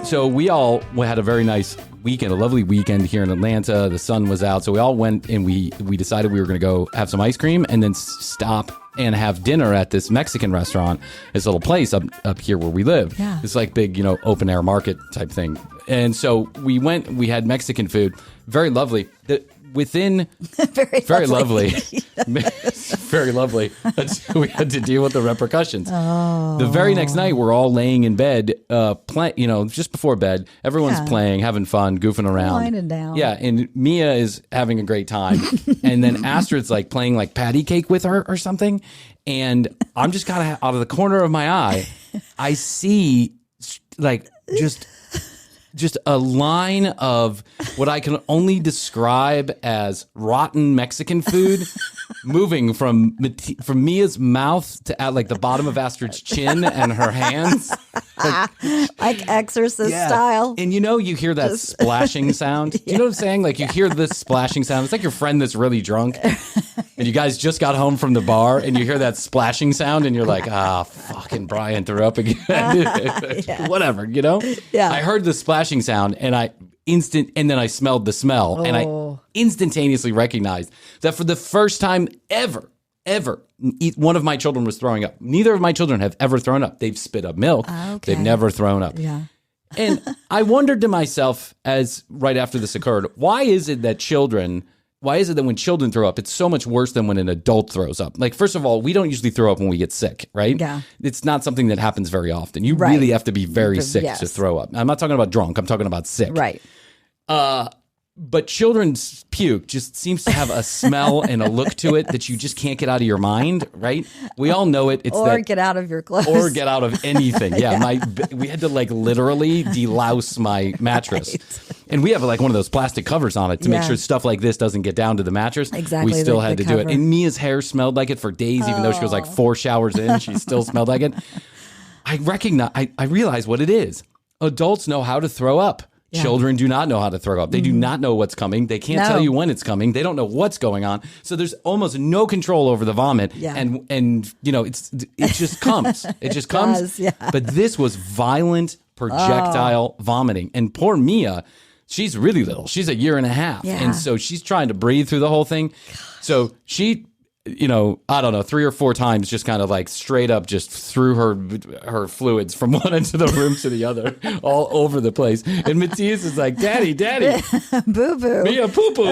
So we all had a very nice weekend, a lovely weekend here in Atlanta. The sun was out, so we all went and we decided we were going to go have some ice cream and then stop and have dinner at this Mexican restaurant, this little place up here where we live. Yeah. It's like big, open air market type thing. And so we went, we had Mexican food, very lovely. Very lovely. Very lovely. We had to deal with the repercussions. Oh. The very next night, we're all laying in bed, just before bed. Everyone's playing, having fun, goofing around. Winding down. Yeah, and Mia is having a great time. And then Astrid's like playing like patty cake with her or something. And I'm just kind of out of the corner of my eye, I see like just a line of what I can only describe as rotten Mexican food moving from Mia's mouth to at like the bottom of Astrid's chin and her hands. Like Exorcist style. And you hear that splashing sound. You know what I'm saying? Like you hear this splashing sound. It's like your friend that's really drunk and you guys just got home from the bar and you hear that splashing sound and you're like, fucking Bryan threw up again. Whatever, Yeah. I heard the splashing sound and then I smelled the smell and I instantaneously recognized that for the first time ever, one of my children was throwing up. Neither of my children have ever thrown up. They've spit up milk. Okay. They've never thrown up. Yeah. And I wondered to myself as right after this occurred, why is it that when children throw up, it's so much worse than when an adult throws up? Like, first of all, we don't usually throw up when we get sick, right? Yeah. It's not something that happens very often. You really have to be very sick to throw up. I'm not talking about drunk. I'm talking about sick. Right. But children's puke just seems to have a smell and a look to it that you just can't get out of your mind, right? We all know it. Get out of your clothes. Or get out of anything. Yeah, we had to like literally delouse my mattress. Right. And we have like one of those plastic covers on it to make sure stuff like this doesn't get down to the mattress. Exactly. We still had to do it. And Mia's hair smelled like it for days, even though she was like 4 showers in, she still smelled like it. I realize what it is. Adults know how to throw up. Yeah. Children do not know how to throw up. They do not know what's coming. They can't tell you when it's coming. They don't know what's going on. So there's almost no control over the vomit. Yeah. And it just comes. It just comes. Does, yeah. But this was violent projectile vomiting. And poor Mia, she's really little. She's 1.5 years. Yeah. And so she's trying to breathe through the whole thing. So she, I don't know, 3 or 4 times just kind of like straight up just threw her fluids from one end of the room to the other all over the place. And Matthias is like, Daddy, boo-boo. Mia, poo-poo.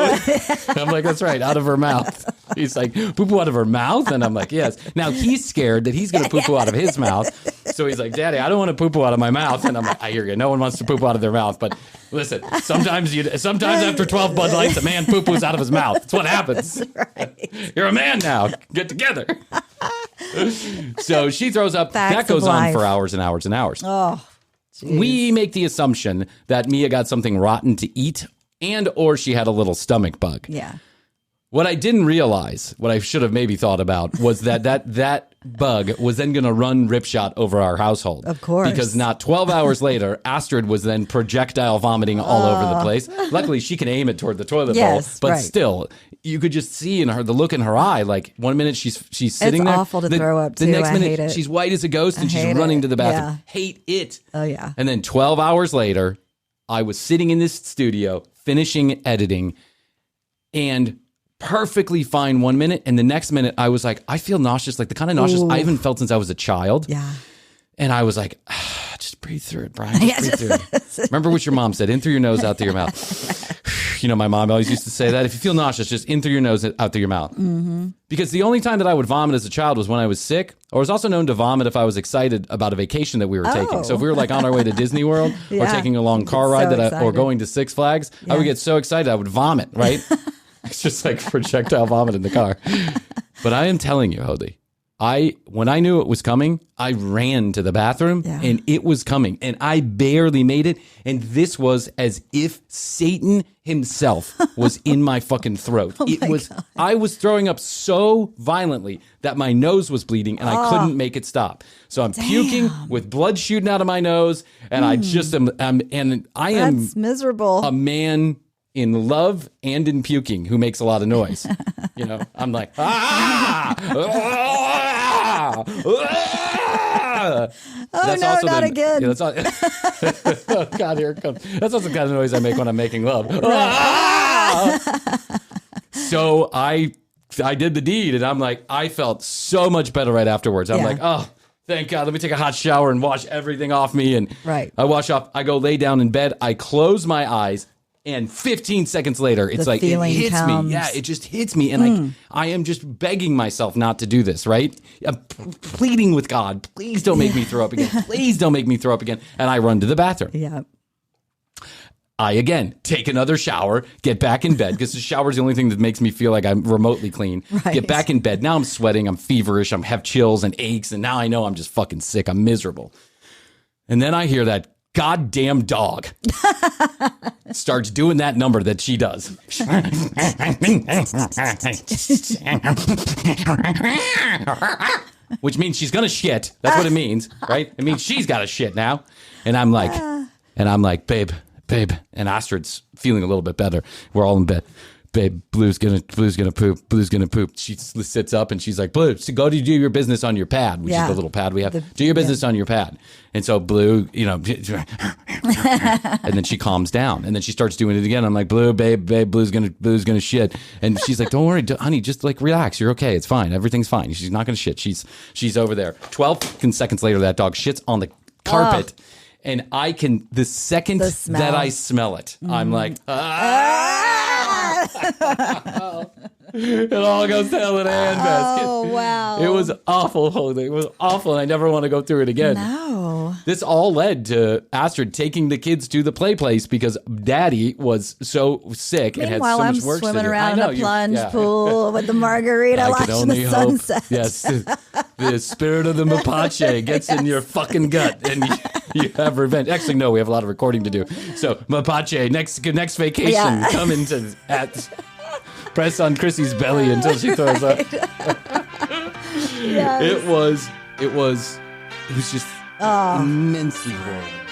I'm like, that's right, out of her mouth. He's like, poo-poo out of her mouth? And I'm like, yes. Now he's scared that he's going to poo-poo out of his mouth. So he's like, Daddy, I don't want to poo-poo out of my mouth. And I'm like, I hear you. No one wants to poo-poo out of their mouth. But listen, sometimes after 12 Bud Lights, a man poo-poos out of his mouth. That's what happens. Right. You're a man now. Get together. So she throws up. Facts that goes of on life. for hours and hours and hours. Oh, geez. We make the assumption that Mia got something rotten to eat or she had a little stomach bug. Yeah. What I didn't realize, what I should have maybe thought about, was that bug was then going to run ripshot over our household. Of course. Because not 12 hours later, Astrid was then projectile vomiting all over the place. Luckily, she can aim it toward the toilet bowl. But still, you could just see in her the look in her eye. Like, one minute she's sitting there. It's awful to throw up, too. The next I minute, hate it. she's white as a ghost and she's running to the bathroom. Yeah. Hate it. Oh, yeah. And then 12 hours later, I was sitting in this studio, finishing editing, and perfectly fine 1 minute, and the next minute I was like, I feel nauseous, like the kind of nauseous I haven't felt since I was a child. Yeah. And I was like, just breathe through it, Bryan. Just breathe through it. Remember what your mom said, in through your nose, out through your mouth. My mom always used to say that. If you feel nauseous, just in through your nose, out through your mouth. Mm-hmm. Because the only time that I would vomit as a child was when I was sick, or was also known to vomit if I was excited about a vacation that we were taking. So if we were like on our way to Disney World or taking a long car ride or going to Six Flags, I would get so excited I would vomit, right? It's just like projectile vomit in the car. But I am telling you, Hody, when I knew it was coming, I ran to the bathroom and it was coming and I barely made it. And this was as if Satan himself was in my fucking throat. God. I was throwing up so violently that my nose was bleeding and I couldn't make it stop. So I'm puking with blood shooting out of my nose. And I just am, That's miserable. A man in love and in puking who makes a lot of noise. I'm like, no, not again. Yeah, oh, God, here it comes. That's also the kind of noise I make when I'm making love. So I did the deed, and I'm like, I felt so much better right afterwards. I'm like, oh, thank God. Let me take a hot shower and wash everything off me. And I wash off. I go lay down in bed. I close my eyes. And 15 seconds later, it's like, it hits me. Yeah, it just hits me. And I am just begging myself not to do this, right? I'm pleading with God, please don't make me throw up again. Please don't make me throw up again. And I run to the bathroom. Yeah. I, again, take another shower, get back in bed, because the shower is the only thing that makes me feel like I'm remotely clean. Right. Get back in bed. Now I'm sweating. I'm feverish. I have chills and aches. And now I know I'm just fucking sick. I'm miserable. And then I hear that goddamn dog starts doing that number that she does. Which means she's gonna shit. That's what it means, right? It means she's got to shit now. And I'm like, babe. And Astrid's feeling a little bit better. We're all in bed. Babe, Blue's gonna poop. She sits up and she's like, Blue, so go to do your business on your pad, which is the little pad we have. Do your business on your pad. And so Blue, and then she calms down and then she starts doing it again. I'm like, Blue, babe, Blue's gonna shit. And she's like, don't worry, honey, just like relax. You're okay. It's fine. Everything's fine. She's not gonna shit. She's over there. 12 seconds later, that dog shits on the carpet. And the second that I smell it, I'm like, it all goes to hell in a handbasket. Oh, wow. It was awful. It was awful, and I never want to go through it again. No. This all led to Astrid taking the kids to the play place because Daddy was so sick and had so much work to do. Meanwhile, I'm swimming around in a plunge pool with the margarita watching the sunset. Yes, the spirit of the mapache gets in your fucking gut, and you have revenge. Actually, no, we have a lot of recording to do. So, mapache, next vacation, come into press on Krissy's belly until she throws up. Yes. It was just immensely horrible.